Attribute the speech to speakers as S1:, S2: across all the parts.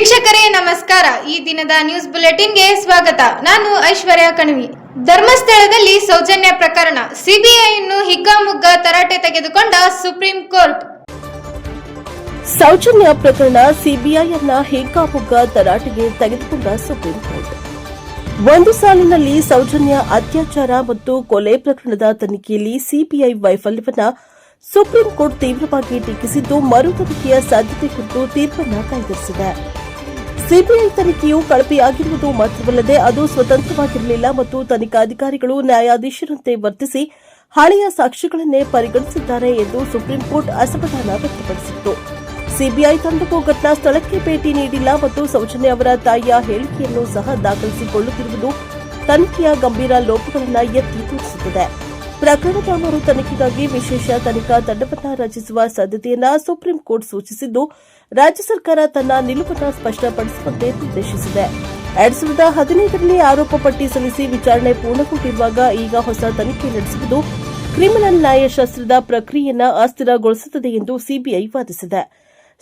S1: ವೀಕ್ಷಕರೇ ನಮಸ್ಕಾರ. ಈ ದಿನದ ನ್ಯೂಸ್ ಬುಲೆಟಿನ್ಗೆ ಸ್ವಾಗತ. ನಾನು ಐಶ್ವರ್ಯ ಕಣವಿ. ಧರ್ಮಸ್ಥಳದಲ್ಲಿ ಸೌಜನ್ಯ ಪ್ರಕರಣ, ಸಿಬಿಐಯನ್ನು ಹಿಗ್ಗಾಮುಗ್ಗ ತರಾಟೆ ತೆಗೆದುಕೊಂಡ ಸುಪ್ರೀಂ ಕೋರ್ಟ್.
S2: ಸೌಜನ್ಯ ಪ್ರಕರಣ, ಸಿಬಿಐಯನ್ನ ಹಿಗ್ಗಾಮುಗ್ಗ ತರಾಟೆಗೆ ತೆಗೆದುಕೊಂಡ ಸುಪ್ರೀಂ ಕೋರ್ಟ್. ಒಂದು ಸಾಲಿನಲ್ಲಿ ಸೌಜನ್ಯ ಅತ್ಯಾಚಾರ ಮತ್ತು ಕೊಲೆ ಪ್ರಕರಣದ ತನಿಖೆಯಲ್ಲಿ ಸಿಬಿಐ ವೈಫಲ್ಯವನ್ನ ಸುಪ್ರೀಂ ಕೋರ್ಟ್ ತೀವ್ರವಾಗಿ ಟೀಕಿಸಿದ್ದು, ಮರು ತನಿಖೆಯ ಸಾಧ್ಯತೆ ಕುರಿತು ತೀರ್ಪನ್ನು ಕಾಯ್ದಿರಿಸಿದೆ. ಸಿಬಿಐ ತನಿಖೆಯು ಕಳಪೆಯಾಗಿರುವುದು ಮಾತ್ರವಲ್ಲದೆ ಅದು ಸ್ವತಂತ್ರವಾಗಿರಲಿಲ್ಲ ಮತ್ತು ತನಿಖಾಧಿಕಾರಿಗಳು ನ್ಯಾಯಾಧೀಶರಂತೆ ವರ್ತಿಸಿ ಹಳೆಯ ಸಾಕ್ಷ್ಯಗಳನ್ನೇ ಪರಿಗಣಿಸಿದ್ದಾರೆ ಎಂದು ಸುಪ್ರೀಂ ಕೋರ್ಟ್ ಅಸಮಾಧಾನ ವ್ಯಕ್ತಪಡಿಸಿತ್ತು. ಸಿಬಿಐ ತಂಡವು ಘಟನಾ ಸ್ಥಳಕ್ಕೆ ಭೇಟಿ ನೀಡಿಲ್ಲ ಮತ್ತು ಸೌಜನ್ಯ ಅವರ ತಾಯಿಯ ಹೇಳಿಕೆಯನ್ನು ಸಹ ದಾಖಲಿಸಿಕೊಳ್ಳುತ್ತಿರುವುದು ತನಿಖೆಯ ಗಂಭೀರ ಲೋಪಗಳನ್ನು ಎತ್ತಿ ತೋರಿಸುತ್ತದೆ. ಪ್ರಕರಣದ ಮರು ತನಿಖೆಗಾಗಿ ವಿಶೇಷ ತನಿಖಾ ತಂಡವನ್ನು ರಚಿಸುವ ಸಾಧ್ಯತೆಯನ್ನು ಸುಪ್ರೀಂ ಕೋರ್ಟ್ ಸೂಚಿಸಿದ್ದು, ರಾಜ್ಯ ಸರ್ಕಾರ ತನ್ನ ನಿಲುವನ್ನು ಸ್ಪಷ್ಟಪಡಿಸುವಂತೆ ನಿರ್ದೇಶಿಸಿದೆ. 2015ರಲ್ಲಿ ಆರೋಪ ಪಟ್ಟಿ ಸಲ್ಲಿಸಿ ವಿಚಾರಣೆ ಪೂರ್ಣಗೊಂಡಿರುವಾಗ ಈಗ ಹೊಸ ತನಿಖೆ ನಡೆಸುವುದು ಕ್ರಿಮಿನಲ್ ನ್ಯಾಯಶಾಸ್ತ್ರದ ಪ್ರಕ್ರಿಯೆಯನ್ನು ಅಸ್ಥಿರಗೊಳಿಸುತ್ತದೆ ಎಂದು ಸಿಬಿಐ ವಾದಿಸಿದೆ.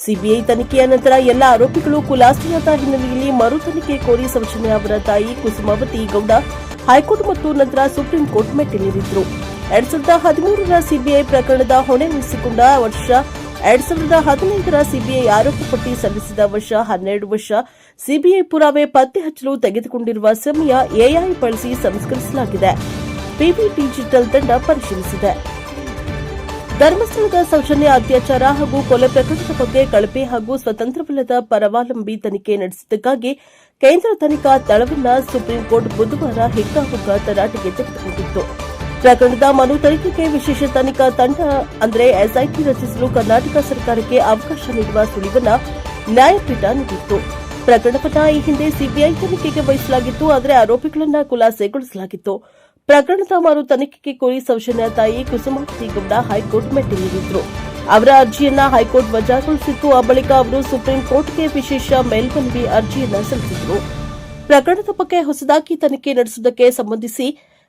S2: ಸಿಬಿಐ ತನಿಖೆಯ ನಂತರ ಎಲ್ಲ ಆರೋಪಿಗಳು ಖುಲಾಸೆಯಾದ ಹಿನ್ನೆಲೆಯಲ್ಲಿ ಮರು ತನಿಖೆ ಕೋರಿ ಸೌಜನ್ಯ ಅವರ ತಾಯಿ ಕುಸುಮಾವತಿ ಗೌಡ ಹೈಕೋರ್ಟ್ ಮತ್ತು ನಂತರ ಸುಪ್ರೀಂ ಕೋರ್ಟ್ ಮೆಟ್ಟಿಲೇರಿದ್ರು. 2013ರ ಸಿಬಿಐ ಪ್ರಕರಣದ ಹೊಣೆ ವಹಿಸಿಕೊಂಡ ವರ್ಷ, 2015ರ ಸಿಬಿಐ ಆರೋಪ ಪಟ್ಟಿ ಸಲ್ಲಿಸಿದ ವರ್ಷ, 12 ವರ್ಷ ಸಿಬಿಐ ಪುರಾವೆ ಪತ್ತೆ ಹಚ್ಚಲು ತೆಗೆದುಕೊಂಡಿರುವ ಸಮಯ ಎಐ ಬಳಸಿ ಸಂಸ್ಕರಿಸಲಾಗಿದೆ. ಪಿಬಿ ಡಿಜಿಟಲ್ ತಂಡ ಪರಿಶೀಲಿಸಿದೆ. ಧರ್ಮಸ್ಥಳದ ಸೌಜನ್ಯ ಅತ್ಯಾಚಾರ ಹಾಗೂ ಕೊಲೆ ಪ್ರಕರಣದ ಬಗ್ಗೆ ಕಳಪೆ ಹಾಗೂ ಸ್ವತಂತ್ರವಲ್ಲದ ಪರಾವಲಂಬಿ ತನಿಖೆ ನಡೆಸಿದ್ದಕ್ಕಾಗಿ ಕೇಂದ್ರ ತನಿಖಾ ದಳವನ್ನು ಸುಪ್ರೀಂ ಕೋರ್ಟ್ ಬುಧವಾರ ಹಿಗ್ಗಾಮುಗ್ಗ ತರಾಟೆಗೆ ತೆಗೆದುಕೊಂಡಿತ್ತು. ಪ್ರಕರಣದ ಮರು ತನಿಖೆಗೆ ವಿಶೇಷ ತನಿಖಾ ತಂಡ ಅಂದರೆ ಎಸ್ಐಟಿ ರಚಿಸಲು ಕರ್ನಾಟಕ ಸರ್ಕಾರಕ್ಕೆ ಅವಕಾಶ ನೀಡುವ ಸುಳಿವನ್ನು ನ್ಯಾಯಪೀಠ ನೀಡಿತ್ತು. ಪ್ರಕರಣವನ್ನು ಈ ಹಿಂದೆ ಸಿಬಿಐ ತನಿಖೆಗೆ ವಹಿಸಲಾಗಿತ್ತು, ಆದರೆ ಆರೋಪಿಗಳನ್ನು ಖುಲಾಸೆಗೊಳಿಸಲಾಗಿತ್ತು. ಪ್ರಕರಣದ ಮರು ತನಿಖೆಗೆ ಕೋರಿ ಸೌಜನ್ಯ ತಾಯಿ ಕುಸುಮಾವತಿ ಗೌಡ ಹೈಕೋರ್ಟ್ ಮೆಟ್ಟಿಲೇರಿದ್ರು. ಅವರ ಅರ್ಜಿಯನ್ನ ಹೈಕೋರ್ಟ್ ವಜಾಗೊಳಿಸಿತ್ತು. ಆ ಬಳಿಕ ಅವರು ಸುಪ್ರೀಂ ಕೋರ್ಟ್ಗೆ ವಿಶೇಷ ಮೇಲ್ಮನವಿ ಅರ್ಜಿಯನ್ನ ಸಲ್ಲಿಸಿದರು. ಪ್ರಕರಣದ ಬಗ್ಗೆ ಹೊಸದಾಗಿ ತನಿಖೆ ನಡೆಸುವುದಕ್ಕೆ ಸಂಬಂಧಿಸಿ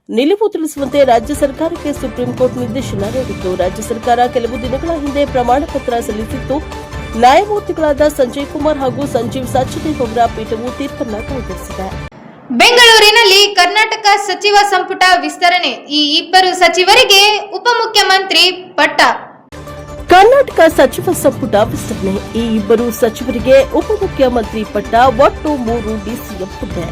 S2: ನಿಲುವು ತಿಳಿಸುವಂತೆ ರಾಜ್ಯ ಸರ್ಕಾರಕ್ಕೆ ಸುಪ್ರೀಂ ಕೋರ್ಟ್ ನಿರ್ದೇಶನ ನೀಡಿತ್ತು. ರಾಜ್ಯ ಸರ್ಕಾರ ಕೆಲವು ದಿನಗಳ ಹಿಂದೆ ಪ್ರಮಾಣ ಪತ್ರ ಸಲ್ಲಿಸಿತ್ತು. ನ್ಯಾಯಮೂರ್ತಿಗಳಾದ ಸಂಜಯ್ ಕುಮಾರ್ ಹಾಗೂ ಸಂಜೀವ್ ಸಚ್ದೇವ್ ಅವರ ಪೀಠವು ತೀರ್ಪನ್ನು ಕಾಯ್ದಿರಿಸಿದೆ.
S1: ಬೆಂಗಳೂರಿನಲ್ಲಿ ಕರ್ನಾಟಕ ಸಚಿವ ಸಂಪುಟ ವಿಸ್ತರಣೆ, ಈ ಇಬ್ಬರು ಸಚಿವರಿಗೆ ಉಪಮುಖ್ಯಮಂತ್ರಿ ಪಟ್ಟ.
S2: ಕರ್ನಾಟಕ ಸಚಿವ ಸಂಪುಟ ವಿಸ್ತರಣೆ, ಈ ಇಬ್ಬರು ಸಚಿವರಿಗೆ ಉಪಮುಖ್ಯಮಂತ್ರಿ ಪಟ್ಟ. ಒಟ್ಟು 3 ಡಿಸಿಎಂ ಹುದ್ದೆ.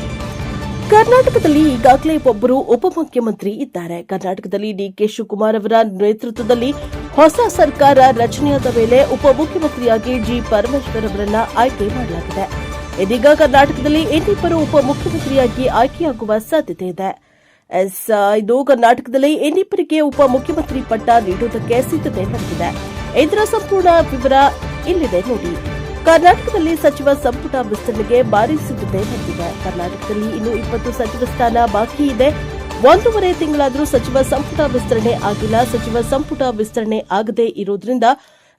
S2: ಕರ್ನಾಟಕದಲ್ಲಿ ಈಗಾಗಲೇ ಒಬ್ಬರು ಉಪಮುಖ್ಯಮಂತ್ರಿ ಇದ್ದಾರೆ. ಕರ್ನಾಟಕದಲ್ಲಿ ಡಿಕೆ ಶಿವಕುಮಾರ್ ಅವರ ನೇತೃತ್ವದಲ್ಲಿ ಹೊಸ ಸರ್ಕಾರ ರಚನೆಯಾದ ವೇಳೆ ಉಪಮುಖ್ಯಮಂತ್ರಿಯಾಗಿ ಜಿ ಪರಮೇಶ್ವರ್ ಅವರನ್ನ ಆಯ್ಕೆ ಮಾಡಲಾಗಿದೆ. ಇದೀಗ ಕರ್ನಾಟಕದಲ್ಲಿ ಇನ್ನಿಬ್ಬರು ಉಪಮುಖ್ಯಮಂತ್ರಿಯಾಗಿ ಆಯ್ಕೆಯಾಗುವ ಸಾಧ್ಯತೆ ಇದೆ. ಇದು ಕರ್ನಾಟಕದಲ್ಲಿ ಇನ್ನಿಬ್ಬರಿಗೆ ಉಪಮುಖ್ಯಮಂತ್ರಿ ಪಟ್ಟ ನೀಡುವುದಕ್ಕೆ ಸಿದ್ಧತೆ ನಡೆದಿದೆ. ಇದರ ಸಂಪೂರ್ಣ ವಿವರ ಇಲ್ಲಿದೆ ನೋಡಿ. ಕರ್ನಾಟಕದಲ್ಲಿ ಸಚಿವ ಸಂಪುಟ ವಿಸ್ತರಣೆಗೆ ಭಾರಿ ಸಿದ್ಧತೆ ನಡೆದಿದೆ. ಕರ್ನಾಟಕದಲ್ಲಿ ಇನ್ನು 20 ಸಚಿವ ಸ್ಥಾನ ಬಾಕಿ ಇದೆ. 1.5 ತಿಂಗಳಾದರೂ ಸಚಿವ ಸಂಪುಟ ವಿಸ್ತರಣೆ ಆಗಿಲ್ಲ. ಸಚಿವ ಸಂಪುಟ ವಿಸ್ತರಣೆ ಆಗದೇ ಇರುವುದರಿಂದ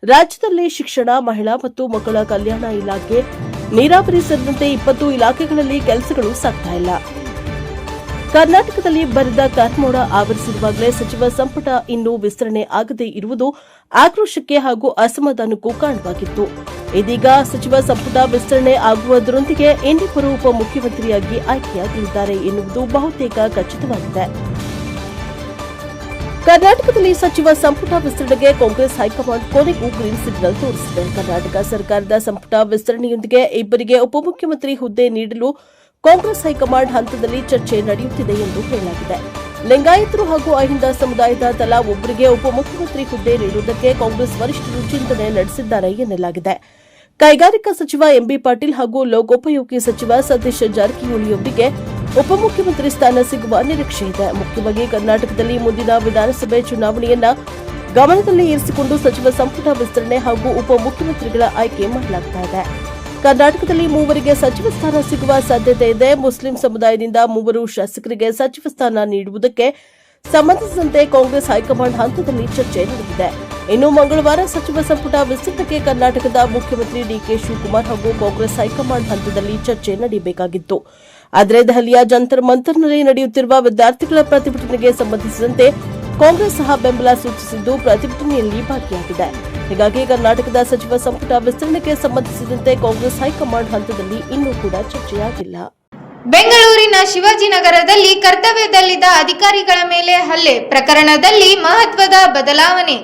S2: ರಾಜ್ಯದಲ್ಲಿ ಶಿಕ್ಷಣ, ಮಹಿಳಾ ಮತ್ತು ಮಕ್ಕಳ ಕಲ್ಯಾಣ ಇಲಾಖೆ, ನೀರಾವರಿ ಸೇರಿದಂತೆ 20 ಇಲಾಖೆಗಳಲ್ಲಿ ಕೆಲಸಗಳು ಸಾಗ್ತಾ ಇಲ್ಲ. ಕರ್ನಾಟಕದಲ್ಲಿ ಬರಿದ ಕರ್ಮೋಡ ಆವರಿಸಿರುವಾಗಲೇ ಸಚಿವ ಸಂಪುಟ ಇನ್ನೂ ವಿಸ್ತರಣೆ ಆಗದೇ ಇರುವುದು ಆಕ್ರೋಶಕ್ಕೆ ಹಾಗೂ ಅಸಮಾಧಾನಕ್ಕೂ ಕಾರಣವಾಗಿತ್ತು. ಇದೀಗ ಸಚಿವ ಸಂಪುಟ ವಿಸ್ತರಣೆ ಆಗುವುದರೊಂದಿಗೆ ಇನ್ನಿಬ್ಬರು ಉಪಮುಖ್ಯಮಂತ್ರಿಯಾಗಿ ಆಯ್ಕೆಯಾಗಲಿದ್ದಾರೆ ಎನ್ನುವುದು ಬಹುತೇಕ ಖಚಿತವಾಗಿದೆ. ಕರ್ನಾಟಕದಲ್ಲಿ ಸಚಿವ ಸಂಪುಟ ವಿಸ್ತರಣೆಗೆ ಕಾಂಗ್ರೆಸ್ ಹೈಕಮಾಂಡ್ ಕೊನೆಗೂ ಗ್ರೀನ್ ಸಿಗ್ನಲ್ ತೋರಿಸಿದೆ. ಕರ್ನಾಟಕ ಸರ್ಕಾರದ ಸಂಪುಟ ವಿಸ್ತರಣೆಯೊಂದಿಗೆ ಇಬ್ಬರಿಗೆ ಉಪಮುಖ್ಯಮಂತ್ರಿ ಹುದ್ದೆ ನೀಡಲು ಕಾಂಗ್ರೆಸ್ ಹೈಕಮಾಂಡ್ ಹಂತದಲ್ಲಿ ಚರ್ಚೆ ನಡೆಯುತ್ತಿದೆ ಎಂದು ಹೇಳಲಾಗಿದೆ. ಲಿಂಗಾಯತರು ಹಾಗೂ ಅಹಿಂದ ಸಮುದಾಯದ ತಲಾ ಒಬ್ಬರಿಗೆ ಉಪಮುಖ್ಯಮಂತ್ರಿ ಹುದ್ದೆ ನೀಡುವುದಕ್ಕೆ ಕಾಂಗ್ರೆಸ್ ವರಿಷ್ಠರು ಚಿಂತನೆ ನಡೆಸಿದ್ದಾರೆ ಎನ್ನಲಾಗಿದೆ. ಕೈಗಾರಿಕಾ ಸಚಿವ ಎಂಬಿ ಪಾಟೀಲ್ ಹಾಗೂ ಲೋಕೋಪಯೋಗಿ ಸಚಿವ ಸತೀಶ್ ಜಾರಕಿಹೊಳಿ ಅವರಿಗೆ ಉಪಮುಖ್ಯಮಂತ್ರಿ ಸ್ಥಾನ ಸಿಗುವ ನಿರೀಕ್ಷೆ ಇದೆ. ಮುಖ್ಯವಾಗಿ ಕರ್ನಾಟಕದಲ್ಲಿ ಮುಂದಿನ ವಿಧಾನಸಭೆ ಚುನಾವಣೆಯನ್ನ ಗಮನದಲ್ಲಿ ಇರಿಸಿಕೊಂಡು ಸಚಿವ ಸಂಪುಟ ವಿಸ್ತರಣೆ ಹಾಗೂ ಉಪಮುಖ್ಯಮಂತ್ರಿಗಳ ಆಯ್ಕೆ ಮಾಡಲಾಗುತ್ತಿದೆ. ಕರ್ನಾಟಕದಲ್ಲಿ 3 ಸಚಿವ ಸ್ಥಾನ ಸಿಗುವ ಸಾಧ್ಯತೆ ಇದೆ. ಮುಸ್ಲಿಂ ಸಮುದಾಯದಿಂದ 3 ಶಾಸಕರಿಗೆ ಸಚಿವ ಸ್ಥಾನ ನೀಡುವುದಕ್ಕೆ ಸಂಬಂಧಿಸಿದಂತೆ ಕಾಂಗ್ರೆಸ್ ಹೈಕಮಾಂಡ್ ಹಂತದಲ್ಲಿ ಚರ್ಚೆ ನಡೆದಿದೆ. ಇನ್ನು ಮಂಗಳವಾರ ಸಚಿವ ಸಂಪುಟ ವಿಸ್ತರಣೆಗೆ ಕರ್ನಾಟಕದ ಮುಖ್ಯಮಂತ್ರಿ ಡಿಕೆ ಶಿವಕುಮಾರ್ ಹಾಗೂ ಕಾಂಗ್ರೆಸ್ ಹೈಕಮಾಂಡ್ ಹಂತದಲ್ಲಿ ಚರ್ಚೆ ನಡೆಯಬೇಕಾಗಿತ್ತು. ಆದರೆ ದೆಹಲಿಯ ಜಂತರ್ ಮಂತರ್ನಲ್ಲಿ ನಡೆಯುತ್ತಿರುವ ವಿದ್ಯಾರ್ಥಿಗಳ ಪ್ರತಿಭಟನೆಗೆ ಸಂಬಂಧಿಸಿದಂತೆ ಕಾಂಗ್ರೆಸ್ ಸಹ ಬೆಂಬಲ ಸೂಚಿಸಿದ್ದು ಪ್ರತಿಭಟನೆಯಲ್ಲಿ ಭಾಗಿಯಾಗಿದೆ. ಹೀಗಾಗಿ ಕರ್ನಾಟಕದ ಸಚಿವ ಸಂಪುಟ ವಿಸ್ತರಣೆಗೆ ಸಂಬಂಧಿಸಿದಂತೆ ಕಾಂಗ್ರೆಸ್ ಹೈಕಮಾಂಡ್ ಹಂತದಲ್ಲಿ ಇನ್ನೂ ಕೂಡ ಚರ್ಚೆಯಾಗಿಲ್ಲ.
S1: ಬೆಂಗಳೂರಿನ ಶಿವಾಜಿನಗರದಲ್ಲಿ ಕರ್ತವ್ಯದಲ್ಲಿದ್ದ ಅಧಿಕಾರಿಗಳ ಮೇಲೆ ಹಲ್ಲೆ ಪ್ರಕರಣದಲ್ಲಿ ಮಹತ್ವದ ಬದಲಾವಣೆ.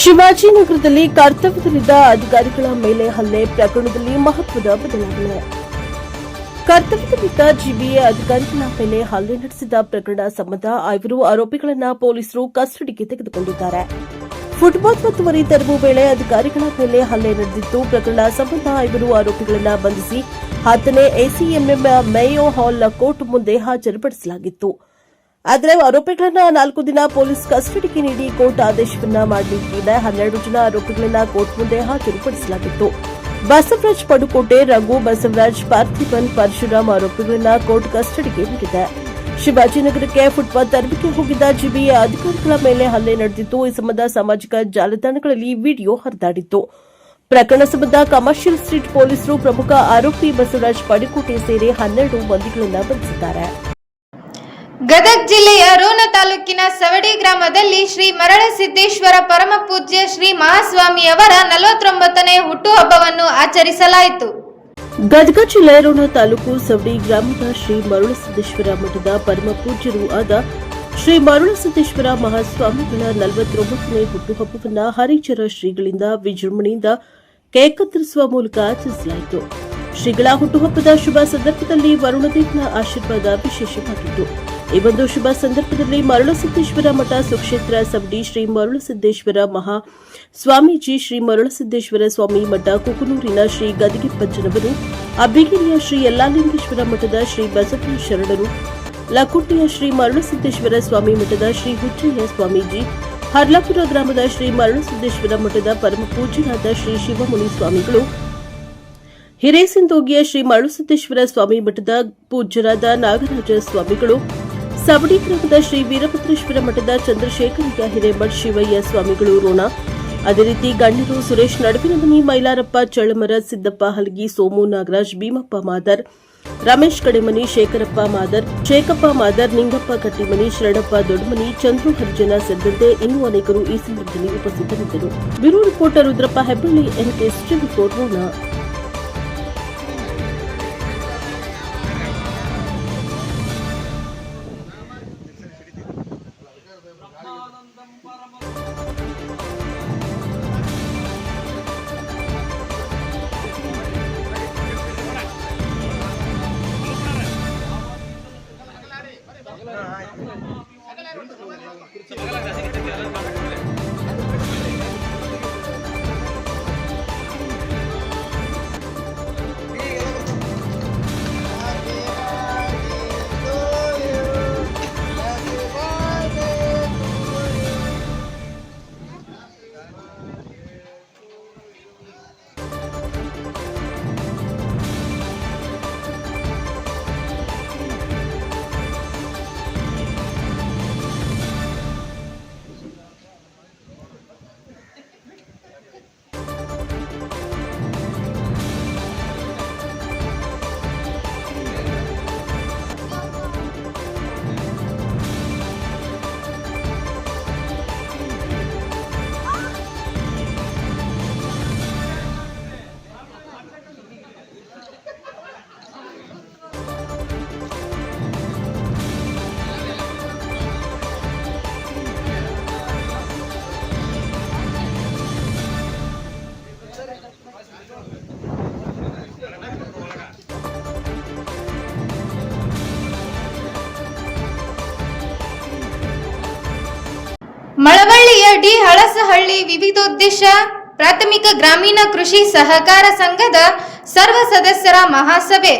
S2: ಶಿವಾಜಿನಗರದಲ್ಲಿ ಕರ್ತವ್ಯದಲ್ಲಿದ್ದ ಅಧಿಕಾರಿಗಳ ಮೇಲೆ ಹಲ್ಲೆ ಪ್ರಕರಣದಲ್ಲಿ ಮಹತ್ವದ ಬದಲಾವಣೆ. ಕರ್ತವ್ಯದಲ್ಲಿದ್ದ ಜಿಬಿಎ ಅಧಿಕಾರಿಗಳ ಮೇಲೆ ಹಲ್ಲೆ ನಡೆಸಿದ ಪ್ರಕರಣ ಸಂಬಂಧ 5 ಆರೋಪಿಗಳನ್ನು ಪೊಲೀಸರು ಕಸ್ಟಡಿಗೆ ತೆಗೆದುಕೊಂಡಿದ್ದಾರೆ. ಫುಟ್ಪಾತ್ ಒತ್ತುವರಿ ತೆರವು ವೇಳೆ ಅಧಿಕಾರಿಗಳ ಮೇಲೆ ಹಲ್ಲೆ ನಡೆದಿದ್ದು, ಪ್ರಕರಣ ಸಂಬಂಧ 5 ಆರೋಪಿಗಳನ್ನು ಬಂಧಿಸಿ 10ನೇ ಎಸಿಎಂಎಂ ಮೇಯೋ ಹಾಲ್ ಕೋರ್ಟ್ ಮುಂದೆ ಹಾಜರುಪಡಿಸಲಾಗಿತ್ತು. ಆದರೆ ಆರೋಪಿಗಳನ್ನು 4 ದಿನ ಪೊಲೀಸ್ ಕಸ್ಟಡಿಗೆ ನೀಡಿ ಕೋರ್ಟ್ ಆದೇಶವನ್ನ ಮಾಡಲಿದೆ. 12 ಜನ ಆರೋಪಿಗಳನ್ನು ಕೋರ್ಟ್ ಮುಂದೆ ಹಾಜರುಪಡಿಸಲಾಗಿತ್ತು. ಬಸವರಾಜ್ ಪಡುಕೋಟೆ, ರಘು, ಬಸವರಾಜ್, ಪಾರ್ಥಿಬನ್, ಪರಶುರಾಮ್ ಆರೋಪಿಗಳನ್ನು ಕೋರ್ಟ್ ಕಸ್ಟಡಿಗೆ ನೀಡಿದೆ. ಶಿವಾಜಿನಗರಕ್ಕೆ ಫುಟ್ಪಾತ್ ತೆರವಿಗೆ ಹೋಗಿದ್ದ ಜಿಬಿಎ ಅಧಿಕಾರಿಗಳ ಮೇಲೆ ಹಲ್ಲೆ ನಡೆದಿತ್ತು. ಈ ಸಂಬಂಧ ಸಾಮಾಜಿಕ ಜಾಲತಾಣಗಳಲ್ಲಿ ವಿಡಿಯೋ ಹರಿದಾಡಿತ್ತು. ಪ್ರಕರಣ ಸಂಬಂಧ ಕಮರ್ಷಿಯಲ್ ಸ್ಟ್ರೀಟ್ ಪೊಲೀಸರು ಪ್ರಮುಖ ಆರೋಪಿ ಬಸವರಾಜ್ ಪಡುಕೋಟೆ ಸೇರಿ 12 ಮಂದಿಗಳನ್ನು ಬಂಧಿಸಿದ್ದಾರೆ.
S1: ಗದಗ ಜಿಲ್ಲೆಯ ರೋಣ ತಾಲೂಕಿನ ಸವಡಿ ಗ್ರಾಮದಲ್ಲಿ ಶ್ರೀ ಮರಳಸಿದ್ದೇಶ್ವರ ಪರಮ ಪೂಜ್ಯ ಶ್ರೀ ಮಹಾಸ್ವಾಮಿಯವರ 49ನೇ ಹುಟ್ಟುಹಬ್ಬವನ್ನು ಆಚರಿಸಲಾಯಿತು.
S2: ಗದಗ ಜಿಲ್ಲೆ ರೋಣ ತಾಲೂಕು ಸವಡಿ ಗ್ರಾಮದ ಶ್ರೀ ಮರುಳಸಿದ್ದೇಶ್ವರ ಮಠದ ಪರಮ ಪೂಜ್ಯರೂ ಆದ ಶ್ರೀ ಮರುಳಸಿದ್ದೇಶ್ವರ ಮಹಾಸ್ವಾಮಿಗಳ 49ನೇ ಹುಟ್ಟುಹಬ್ಬವನ್ನು ಹರಿಚರ ಶ್ರೀಗಳಿಂದ ವಿಜೃಂಭಣೆಯಿಂದ ಕೇಕ್ ಕತ್ತರಿಸುವ ಮೂಲಕ ಆಚರಿಸಲಾಯಿತು. ಶ್ರೀಗಳ ಹುಟ್ಟುಹಬ್ಬದ ಶುಭ ಸಂದರ್ಭದಲ್ಲಿ ವರುಣದೇವನ ಆಶೀರ್ವಾದ ವಿಶೇಷವಾಗಿತ್ತು. ಈ ಒಂದು ಶುಭ ಸಂದರ್ಭದಲ್ಲಿ ಮರುಳಸಿದ್ದೇಶ್ವರ ಮಠ ಸುಕ್ಷೇತ್ರ ಸವಡಿ ಶ್ರೀ ಮರುಳಸಿದ್ದೇಶ್ವರ ಮಹಾ ಸ್ವಾಮೀಜಿ, ಶ್ರೀ ಮರುಳಸಿದ್ದೇಶ್ವರ ಸ್ವಾಮಿ ಮಠ ಕುಕನೂರಿನ ಶ್ರೀ ಗದಿಗೆಪ್ಪಜ್ಜನವರು, ಅಬ್ಬಿಗಿರಿಯ ಶ್ರೀ ಯಲ್ಲಾಲಿಂಗೇಶ್ವರ ಮಠದ ಶ್ರೀ ಬಸವನ ಶರಣರು, ಲಕುಟಿಯ ಶ್ರೀ ಮರುಳಸಿದ್ದೇಶ್ವರ ಸ್ವಾಮಿ ಮಠದ ಶ್ರೀ ಹುಚ್ಚಯ್ಯ ಸ್ವಾಮೀಜಿ, ಹರ್ಲಾಪುರ ಗ್ರಾಮದ ಶ್ರೀ ಮರುಳಸಿದ್ದೇಶ್ವರ ಮಠದ ಪರಮ ಪೂಜ್ಯರಾದ ಶ್ರೀ ಶಿವಮುನಿ ಸ್ವಾಮಿಗಳು, ಹಿರೇಸಿಂದೋಗಿಯ ಶ್ರೀ ಮರುಳಸಿದ್ದೇಶ್ವರ ಸ್ವಾಮಿ ಮಠದ ಪೂಜ್ಯರಾದ ನಾಗರಾಜ ಸ್ವಾಮಿಗಳು, ಸವಡಿ ಗ್ರಾಮದ ಶ್ರೀ ವೀರಭದ್ರೇಶ್ವರ ಮಠದ ಚಂದ್ರಶೇಖರಯ್ಯ ಹಿರೇಮಠ ಶಿವಯ್ಯ ಸ್ವಾಮಿಗಳು ರೋಣ, ಅದೇ ರೀತಿ ಗಣ್ಯರು ಸುರೇಶ್ ನಡುವಿನಮನಿ, ಮೈಲಾರಪ್ಪ ಚಳ್ಳಮರ, ಸಿದ್ದಪ್ಪ ಹಲಗಿ, ಸೋಮು ನಾಗರಾಜ್, ಭೀಮಪ್ಪ ಮಾದರ್, ರಮೇಶ್ ಕಡೆಮನಿ, ಶೇಖರಪ್ಪ ಮಾದರ್, ಶೇಖಪ್ಪ ಮಾದರ್, ನಿಂಗಪ್ಪ ಕಟ್ಟಿಮನಿ, ಶರಣಪ್ಪ ದೊಡ್ಡಮನಿ, ಚಂದ್ರು ಹರಿಜನ ಸೇರಿದಂತೆ ಇನ್ನೂ ಅನೇಕರು ಈ ಸಂದರ್ಭದಲ್ಲಿ ಉಪಸ್ಥಿತರಿದ್ದರು. Bureau reporter Rudrappa Hebballi, NKS TV4 Ron.
S1: ಮಳವಳ್ಳಿಯ ಡಿ ಹಳಸಹಳ್ಳಿ ವಿವಿಧೋದ್ದೇಶ ಪ್ರಾಥಮಿಕ ಗ್ರಾಮೀಣ ಕೃಷಿ ಸಹಕಾರ ಸಂಘದ ಸರ್ವ ಸದಸ್ಯರ ಮಹಾಸಭೆ.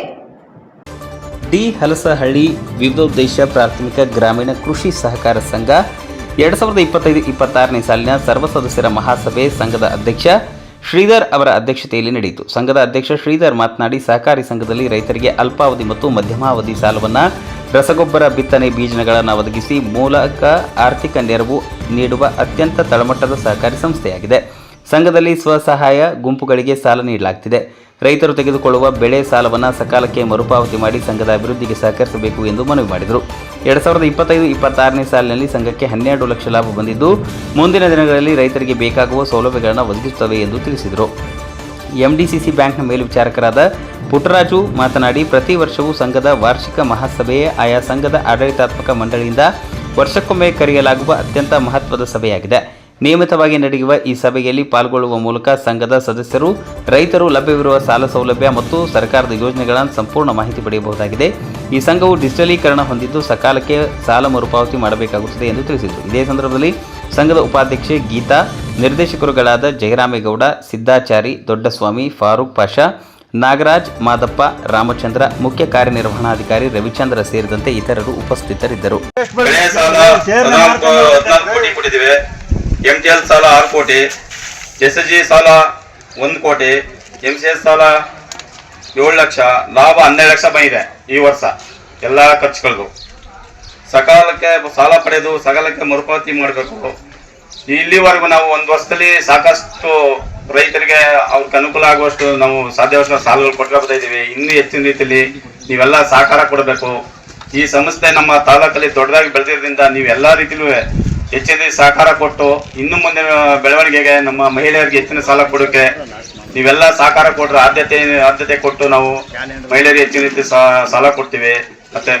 S3: ಡಿ ಹಲಸಹಳ್ಳಿ ವಿವಿಧೋದ್ದೇಶ ಪ್ರಾಥಮಿಕ ಗ್ರಾಮೀಣ ಕೃಷಿ ಸಹಕಾರ ಸಂಘ 2025-26ನೇ ಸಾಲಿನ ಸರ್ವ ಸದಸ್ಯರ ಮಹಾಸಭೆ ಸಂಘದ ಅಧ್ಯಕ್ಷ ಶ್ರೀಧರ್ ಅವರ ಅಧ್ಯಕ್ಷತೆಯಲ್ಲಿ ನಡೆಯಿತು. ಸಂಘದ ಅಧ್ಯಕ್ಷ ಶ್ರೀಧರ್ ಮಾತನಾಡಿ, ಸಹಕಾರಿ ಸಂಘದಲ್ಲಿ ರೈತರಿಗೆ ಅಲ್ಪಾವಧಿ ಮತ್ತು ಮಧ್ಯಮಾವಧಿ ಸಾಲವನ್ನು, ರಸಗೊಬ್ಬರ, ಬಿತ್ತನೆ ಬೀಜಗಳನ್ನು ಒದಗಿಸಿ ಮೂಲಕ ಆರ್ಥಿಕ ನೆರವು ನೀಡುವ ಅತ್ಯಂತ ತಳಮಟ್ಟದ ಸಹಕಾರಿ ಸಂಸ್ಥೆಯಾಗಿದೆ. ಸಂಘದಲ್ಲಿ ಸ್ವಸಹಾಯ ಗುಂಪುಗಳಿಗೆ ಸಾಲ ನೀಡಲಾಗುತ್ತಿದೆ. ರೈತರು ತೆಗೆದುಕೊಳ್ಳುವ ಬೆಳೆ ಸಾಲವನ್ನು ಸಕಾಲಕ್ಕೆ ಮರುಪಾವತಿ ಮಾಡಿ ಸಂಘದ ಅಭಿವೃದ್ಧಿಗೆ ಸಹಕರಿಸಬೇಕು ಎಂದು ಮನವಿ ಮಾಡಿದರು. 2025-26ನೇ ಸಾಲಿನಲ್ಲಿ ಸಂಘಕ್ಕೆ 12 ಲಕ್ಷ ಲಾಭ ಬಂದಿದ್ದು ಮುಂದಿನ ದಿನಗಳಲ್ಲಿ ರೈತರಿಗೆ ಬೇಕಾಗುವ ಸೌಲಭ್ಯಗಳನ್ನು ಒದಗಿಸುತ್ತವೆ ಎಂದು ತಿಳಿಸಿದರು. ಎಂಡಿಸಿಸಿ ಬ್ಯಾಂಕ್ನ ಮೇಲ್ವಿಚಾರಕರಾದ ಪುಟ್ಟರಾಜು ಮಾತನಾಡಿ, ಪ್ರತಿ ವರ್ಷವೂ ಸಂಘದ ವಾರ್ಷಿಕ ಮಹಾಸಭೆಯೇ ಆಯಾ ಸಂಘದ ಆಡಳಿತಾತ್ಮಕ ಮಂಡಳಿಯಿಂದ ವರ್ಷಕ್ಕೊಮ್ಮೆ ಕರೆಯಲಾಗುವ ಅತ್ಯಂತ ಮಹತ್ವದ ಸಭೆಯಾಗಿದೆ. ನಿಯಮಿತವಾಗಿ ನಡೆಯುವ ಈ ಸಭೆಯಲ್ಲಿ ಪಾಲ್ಗೊಳ್ಳುವ ಮೂಲಕ ಸಂಘದ ಸದಸ್ಯರು, ರೈತರು ಲಭ್ಯವಿರುವ ಸಾಲ ಸೌಲಭ್ಯ ಮತ್ತು ಸರ್ಕಾರದ ಯೋಜನೆಗಳ ಸಂಪೂರ್ಣ ಮಾಹಿತಿ ಪಡೆಯಬಹುದಾಗಿದೆ. ಈ ಸಂಘವು ಡಿಜಿಟಲೀಕರಣ ಹೊಂದಿದ್ದು ಸಕಾಲಕ್ಕೆ ಸಾಲ ಮರುಪಾವತಿ ಮಾಡಬೇಕಾಗುತ್ತದೆ ಎಂದು ತಿಳಿಸಿದರು. ಇದೇ ಸಂದರ್ಭದಲ್ಲಿ ಸಂಘದ ಉಪಾಧ್ಯಕ್ಷೆ ಗೀತಾ, ನಿರ್ದೇಶಕರುಗಳಾದ ಜಯರಾಮೇಗೌಡ, ಸಿದ್ದಾಚಾರಿ, ದೊಡ್ಡಸ್ವಾಮಿ, ಫಾರೂಕ್ ಪಾಷಾ, ನಾಗರಾಜ್, ಮಾದಪ್ಪ, ರಾಮಚಂದ್ರ, ಮುಖ್ಯ ಕಾರ್ಯನಿರ್ವಹಣಾಧಿಕಾರಿ ರವಿಚಂದ್ರ ಸೇರಿದಂತೆ ಇತರರು ಉಪಸ್ಥಿತರಿದ್ದರು.
S4: MTL ಸಾಲ 6 ಕೋಟಿ, SSG ಸಾಲ 1 ಕೋಟಿ, MCS ಸಾಲ 7 ಲಕ್ಷ, ಲಾಭ 12 ಲಕ್ಷ ಬಂದಿದೆ ಈ ವರ್ಷ. ಎಲ್ಲ ಖರ್ಚುಗಳಿಗೂ ಸಕಾಲಕ್ಕೆ ಸಾಲ ಪಡೆದು ಸಕಾಲಕ್ಕೆ ಮರುಪಾವತಿ ಮಾಡಬೇಕು. ಇಲ್ಲಿವರೆಗೂ ನಾವು ಒಂದು ವರ್ಷದಲ್ಲಿ ಸಾಕಷ್ಟು ರೈತರಿಗೆ ಅವ್ರಿಗೆ ಅನುಕೂಲ ಆಗುವಷ್ಟು ನಾವು ಸಾಧ್ಯವಷ್ಟು ಸಾಲಗಳು ಕೊಡ್ತಾ ಬರ್ತಾ ಇದ್ದೀವಿ. ಇನ್ನೂ ಹೆಚ್ಚಿನ ರೀತಿಯಲ್ಲಿ ನೀವೆಲ್ಲ ಸಹಕಾರ ಕೊಡಬೇಕು. ಈ ಸಂಸ್ಥೆ ನಮ್ಮ ತಾಲೂಕಲ್ಲಿ ದೊಡ್ಡದಾಗಿ ಬೆಳೆದಿರೋದ್ರಿಂದ ನೀವೆಲ್ಲ ರೀತಿಯಲ್ಲೂ ಹೆಚ್ಚಿನ ಸಹಕಾರ ಕೊಟ್ಟು ಇನ್ನು ಮುಂದಿನ ಬೆಳವಣಿಗೆಗೆ ನಮ್ಮ ಮಹಿಳೆಯರಿಗೆ ಹೆಚ್ಚಿನ ಸಾಲ ಕೊಡೋಕೆ ನೀವೆಲ್ಲ ಸಹಕಾರ ಕೊಟ್ಟರೆ ಆದ್ಯತೆ ಕೊಟ್ಟು ನಾವು ಮಹಿಳೆಯರಿಗೆ ಹೆಚ್ಚಿನ ರೀತಿ ಸಾಲ ಕೊಡ್ತೀವಿ. ಮತ್ತೆ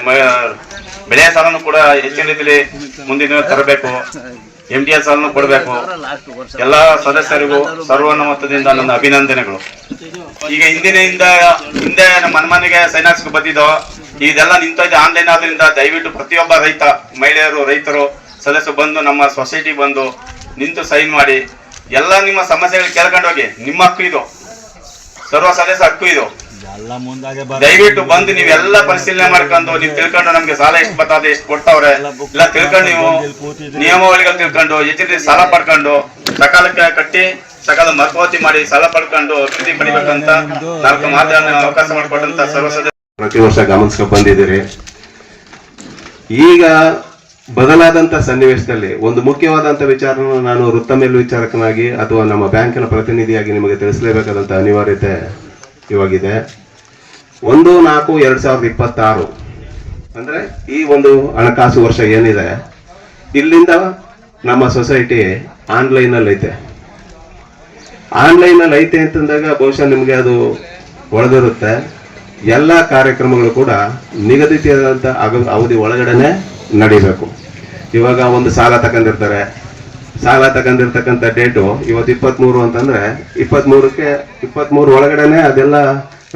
S4: ಬೆಳೆ ಸಾಲನು ಕೂಡ ಹೆಚ್ಚಿನ ರೀತಿಯಲ್ಲಿ ಮುಂದಿನ ತರಬೇಕು. MTL ಸಾಲನು ಕೊಡಬೇಕು. ಎಲ್ಲ ಸದಸ್ಯರಿಗೂ ಸರ್ವಾನುಮತದಿಂದ ನನ್ನ ಅಭಿನಂದನೆಗಳು. ಈಗ ಹಿಂದೆ ನಮ್ಮ ಮನೆಗೆ ಸೈನಾಕ್ಸ್ ಬಂದಿದ್ದೋ ಇದೆಲ್ಲ ನಿಂತೋಯ್ತು ಆನ್ಲೈನ್ ಆದ್ರಿಂದ ದಯವಿಟ್ಟು ಪ್ರತಿಯೊಬ್ಬ ರೈತರು ಸದಸ್ಯರು ಬಂದು ನಮ್ಮ ಸೊಸೈಟಿ ಬಂದು ನಿಂತು ಸೈನ್ ಮಾಡಿ ಎಲ್ಲ ನಿಮ್ಮ ಸಮಸ್ಯೆಗಳು ಕೇಳ್ಕೊಂಡು ಹೋಗಿ. ನಿಮ್ಮ ಹಕ್ಕು ಇದು, ಸರ್ವ ಸದಸ್ಯ ಹಕ್ಕು ಇದು. ದಯವಿಟ್ಟು ಬಂದು ನೀವೆಲ್ಲ ಪರಿಶೀಲನೆ ಮಾಡ್ಕೊಂಡು ನೀವು ತಿಳ್ಕೊಂಡು ನಮ್ಗೆ ಸಾಲ ಎಷ್ಟು ಬರ್ತದೆ, ಎಷ್ಟು ಕೊಡ್ತಾವ್ರೆ ಎಲ್ಲ ತಿಳ್ಕೊಂಡು ನೀವು ನಿಯಮಾವಳಿಗಳು ತಿಳ್ಕೊಂಡು ಹೆಚ್ಚಿನ ಸಾಲ ಪಡ್ಕೊಂಡು ಸಕಾಲಕ್ಕೆ ಕಟ್ಟಿ ಸಕಾಲ ಮರುಪಾವತಿ ಮಾಡಿ ಸಾಲ ಪಡ್ಕೊಂಡು ಅಭಿವೃದ್ಧಿ ಪಡಿಬೇಕಂತ ನಾಲ್ಕು ಮಾತಾಡೋ ಅವಕಾಶ ಮಾಡಿಕೊಟ್ಟಂತ ಸರ್ವ ಸದಸ್ಯ
S5: ಪ್ರತಿ ವರ್ಷ ಗಮನಿಸ್ಕೊಂಡು ಬಂದಿದ್ದೀರಿ. ಈಗ ಬದಲಾದಂತ ಸನ್ನಿವೇಶದಲ್ಲಿ ಒಂದು ಮುಖ್ಯವಾದಂತ ವಿಚಾರವನ್ನು ನಾನು ವೃತ್ತ ಮೇಲ್ವಿಚಾರಕನಾಗಿ ಅಥವಾ ನಮ್ಮ ಬ್ಯಾಂಕಿನ ಪ್ರತಿನಿಧಿಯಾಗಿ ನಿಮಗೆ ತಿಳಿಸಲೇಬೇಕಾದಂತ ಅನಿವಾರ್ಯತೆ ಇವಾಗಿದೆ. 1/4/2026 ಅಂದ್ರೆ ಈ ಒಂದು ಹಣಕಾಸು ವರ್ಷ ಏನಿದೆ, ಇಲ್ಲಿಂದ ನಮ್ಮ ಸೊಸೈಟಿ ಆನ್ಲೈನ್ ಅಲ್ಲಿ ಐತೆ ಅಂತಂದಾಗ ಬಹುಶಃ ನಿಮ್ಗೆ ಅದು ಒಳದಿರುತ್ತೆ. ಎಲ್ಲ ಕಾರ್ಯಕ್ರಮಗಳು ಕೂಡ ನಿಗದಿತವಾದಂತ ಅವಧಿ ಒಳಗಡೆನೆ ನಡಿಬೇಕು. ಇವಾಗ ಒಂದು ಸಾಲ ತಗೊಂಡಿರ್ತಕ್ಕಂಥ ಡೇಟು ಇವತ್ತು 23 ಅಂತಂದ್ರೆ 23 ಒಳಗಡೆನೆ ಅದೆಲ್ಲ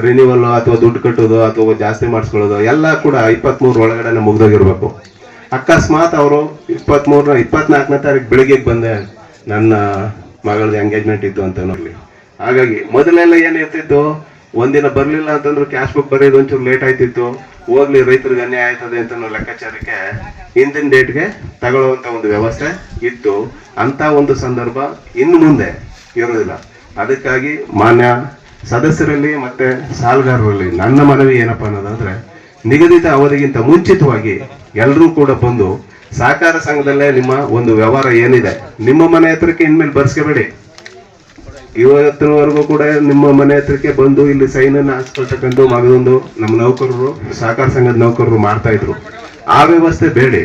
S5: ರಿನ್ಯೂವಲ್ ಅಥವಾ ದುಡ್ಡು ಕಟ್ಟೋದು ಅಥವಾ ಜಾಸ್ತಿ ಮಾಡಿಸ್ಕೊಳ್ಳೋದು ಎಲ್ಲ ಕೂಡ 23 ಒಳಗಡೆನೆ ಮುಗ್ದೋಗಿರ್ಬೇಕು. ಅಕಸ್ಮಾತ್ ಅವರು 24ನೇ ತಾರೀಕು ಬೆಳಿಗ್ಗೆ ಬಂದೆ ನನ್ನ ಮಗಳದ್ದು ಎಂಗೇಜ್ಮೆಂಟ್ ಇತ್ತು ಅಂತ ನೋಡ್ಲಿ. ಹಾಗಾಗಿ ಮೊದಲೆಲ್ಲ ಏನಿರ್ತಿತ್ತು, ಒಂದಿನ ಬರ್ಲಿಲ್ಲ ಅಂತಂದ್ರೆ ಕ್ಯಾಶ್ ಬುಕ್ ಬರೆಯೋದು ಒಂಚೂರು ಲೇಟ್ ಆಯ್ತಿತ್ತು. ಹೋಗ್ಲಿ ರೈತರಿಗೆ ಅನ್ಯಾಯ ಆಯ್ತದೆ ಅಂತ ಲೆಕ್ಕಾಚಾರಕ್ಕೆ ಹಿಂದಿನ ಡೇಟ್ಗೆ ತಗೊಳ್ಳುವಂತ ಒಂದು ವ್ಯವಸ್ಥೆ ಇತ್ತು. ಅಂತ ಒಂದು ಸಂದರ್ಭ ಇನ್ನು ಮುಂದೆ ಇರೋದಿಲ್ಲ. ಅದಕ್ಕಾಗಿ ಮಾನ್ಯ ಸದಸ್ಯರಲ್ಲಿ ಮತ್ತೆ ಸಾಲಗಾರರಲ್ಲಿ ನನ್ನ ಮನವಿ ಏನಪ್ಪಾ ಅನ್ನೋದಂದ್ರೆ, ನಿಗದಿತ ಅವಧಿಗಿಂತ ಮುಂಚಿತವಾಗಿ ಎಲ್ಲರೂ ಕೂಡ ಬಂದು ಸಹಕಾರ ಸಂಘದಲ್ಲೇ ನಿಮ್ಮ ಒಂದು ವ್ಯವಹಾರ ಏನಿದೆ ನಿಮ್ಮ ಮನೆ ಹತ್ರಕ್ಕೆ ಇನ್ಮೇಲೆ ಬರ್ಸ್ಕೋಬೇಡಿ. ಇವತ್ತಿನವರೆಗೂ ಕೂಡ ನಿಮ್ಮ ಮನೆ ಹತ್ರಕ್ಕೆ ಬಂದು ಇಲ್ಲಿ ಸೈನ್ ಅನ್ನು ಹಾಕ್ಸ್ಕೊಳ್ತಕ್ಕಂಥ ಮಗದೊಂದು ನಮ್ಮ ನೌಕರರು, ಸಹಕಾರ ಸಂಘದ ನೌಕರರು ಮಾಡ್ತಾ ಇದ್ರು. ಆ ವ್ಯವಸ್ಥೆ ಬೇಡಿ.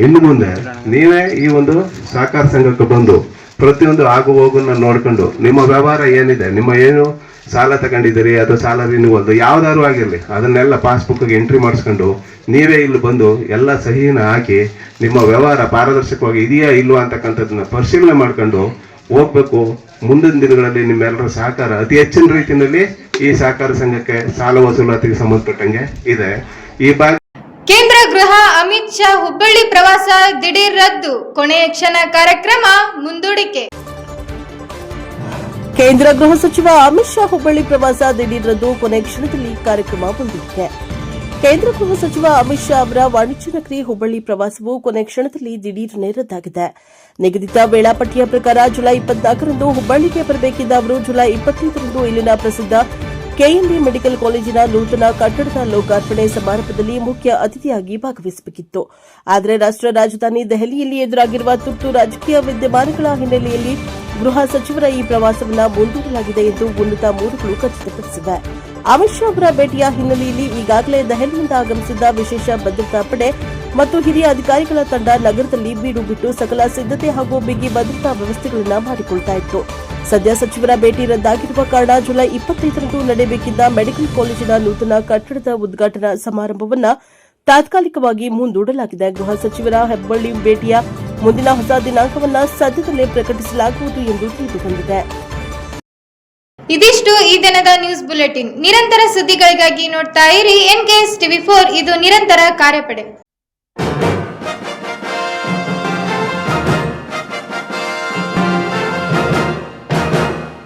S5: ಇನ್ನು ಮುಂದೆ ನೀವೇ ಈ ಒಂದು ಸಹಕಾರ ಸಂಘಕ್ಕೆ ಬಂದು ಪ್ರತಿಯೊಂದು ಆಗು ಹೋಗನ್ನ ನೋಡ್ಕೊಂಡು ನಿಮ್ಮ ವ್ಯವಹಾರ ಏನಿದೆ, ನಿಮ್ಮ ಏನು ಸಾಲ ತಗೊಂಡಿದ್ದೀರಿ ಅಥವಾ ಸಾಲ ರಿನ್ಯೂವಲ್ ಯಾವ್ದಾದ್ರು ಆಗಿರ್ಲಿ ಅದನ್ನೆಲ್ಲ ಪಾಸ್ಬುಕ್ಗೆ ಎಂಟ್ರಿ ಮಾಡಿಸ್ಕೊಂಡು ನೀವೇ ಇಲ್ಲಿ ಬಂದು ಎಲ್ಲ ಸಹಿನ ಹಾಕಿ ನಿಮ್ಮ ವ್ಯವಹಾರ ಪಾರದರ್ಶಕವಾಗಿ ಇದೆಯಾ ಇಲ್ವಾ ಅಂತಕ್ಕಂಥದ್ದನ್ನ ಪರಿಶೀಲನೆ ಮಾಡ್ಕೊಂಡು ಹೋಗ್ಬೇಕು. ಮುಂದಿನ ದಿನಗಳಲ್ಲಿ ನಿಮ್ಮೆಲ್ಲರ ಸಹಕಾರ ಅತಿ ಹೆಚ್ಚಿನ ರೀತಿಯಲ್ಲಿ ಈ ಸಹಕಾರ ಸಂಘಕ್ಕೆ ಸಾಲ ವಸೂಲಾತಿಗೆ ಸಂಬಂಧಪಟ್ಟಂಗೆ ಇದೆ. ಈ ಭಾಗ
S1: ಕೇಂದ್ರ ಗೃಹ ಅಮಿತ್ ಶಾ ಹುಬ್ಬಳ್ಳಿ ಪ್ರವಾಸ ದಿಢೀರ್ ರದ್ದು, ಕೊನೆಯ ಕ್ಷಣ ಕಾರ್ಯಕ್ರಮ ಮುಂದೂಡಿಕೆ.
S2: ಕೇಂದ್ರ ಗೃಹ ಸಚಿವ ಅಮಿತ್ ಶಾ ಹುಬ್ಬಳ್ಳಿ ಪ್ರವಾಸ ದಿಢೀರ್ ರದ್ದು, ಕೊನೆ ಕ್ಷಣದಲ್ಲಿ ಕಾರ್ಯಕ್ರಮ ಮುಂದೂಡಿಕೆ. ಕೇಂದ್ರ ಗೃಹ ಸಚಿವ ಅಮಿತ್ ಶಾ ಅವರ ವಾಣಿಜ್ಯ ನಗರಿ ಹುಬ್ಬಳ್ಳಿ ಪ್ರವಾಸವು ಕೊನೆ ಕ್ಷಣದಲ್ಲಿ ದಿಢೀರನೆ ರದ್ದಾಗಿದೆ. ನಿಗದಿತ ವೇಳಾಪಟ್ಟಿಯ ಪ್ರಕಾರ ಜುಲೈ 24ರಂದು ಹುಬ್ಬಳ್ಳಿಗೆ ಬರಬೇಕಿದ್ದ ಅವರು ಜುಲೈ 25ರಂದು ಇಲ್ಲಿನ ಪ್ರಸಿದ್ಧ ಕೆಎಲ್ಇ ಮೆಡಿಕಲ್ ಕಾಲೇಜಿನ ನೂತನ ಕಟ್ಟಡದ ಲೋಕಾರ್ಪಣೆ ಸಮಾರಂಭದಲ್ಲಿ ಮುಖ್ಯ ಅತಿಥಿಯಾಗಿ ಭಾಗವಹಿಸಬೇಕಿತ್ತು. ಆದರೆ ರಾಷ್ಟ್ರ ರಾಜಧಾನಿ ದೆಹಲಿಯಲ್ಲಿ ಎದುರಾಗಿರುವ ತುರ್ತು ರಾಜಕೀಯ ವಿದ್ಯಮಾನಗಳ ಹಿನ್ನೆಲೆಯಲ್ಲಿ ಗೃಹ ಸಚಿವರ ಈ ಪ್ರವಾಸವನ್ನು ಮುಂದೂಡಲಾಗಿದೆ ಎಂದು ಉನ್ನತ ಮೂಲಗಳು ಖಚಿತಪಡಿಸಿವೆ. ಅಮಿತ್ ಶಾ ಅವರ ಭೇಟಿಯ ಹಿನ್ನೆಲೆಯಲ್ಲಿ ಈಗಾಗಲೇ ದೆಹಲಿಯಿಂದ ಆಗಮಿಸಿದ್ದ ವಿಶೇಷ ಭದ್ರತಾ ಪಡೆ ಮತ್ತು ಹಿರಿಯ ಅಧಿಕಾರಿಗಳ ತಂಡ ನಗರದಲ್ಲಿ ಬೀಡು ಬಿಟ್ಟು ಸಕಲ ಸಿದ್ಧತೆ ಹಾಗೂ ಬಿಗಿ ಭದ್ರತಾ ವ್ಯವಸ್ಥೆಗಳನ್ನು ಮಾಡಿಕೊಳ್ತಾ ಇತ್ತು. ಸದ್ಯ ಸಚಿವರ ಭೇಟಿ ರದ್ದಾಗಿರುವ ಕಾರಣ ಜುಲೈ 25ರಂದು ನಡೆಯಬೇಕಿದ್ದ ಮೆಡಿಕಲ್ ಕಾಲೇಜಿನ ನೂತನ ಕಟ್ಟಡದ ಉದ್ಘಾಟನಾ ಸಮಾರಂಭವನ್ನು ತಾತ್ಕಾಲಿಕವಾಗಿ ಮುಂದೂಡಲಾಗಿದೆ. ಗೃಹ ಸಚಿವರ ಹೆಬ್ಬಳ್ಳಿ ಭೇಟಿಯ ಮುಂದಿನ ಹೊಸ ದಿನಾಂಕವನ್ನು ಸದ್ಯದಲ್ಲೇ ಪ್ರಕಟಿಸಲಾಗುವುದು ಎಂದು ತಿಳಿದುಬಂದಿದೆ.
S1: ಇದಿಷ್ಟು ಈ ದಿನದ ನ್ಯೂಸ್ ಬುಲೆಟಿನ್. ನಿರಂತರ ಸುದ್ದಿಗಳಿಗಾಗಿ ನೋಡ್ತಾ ಇರಿ NKS TV4, ಇದು ನಿರಂತರ ಕಾರ್ಯಪಡೆ.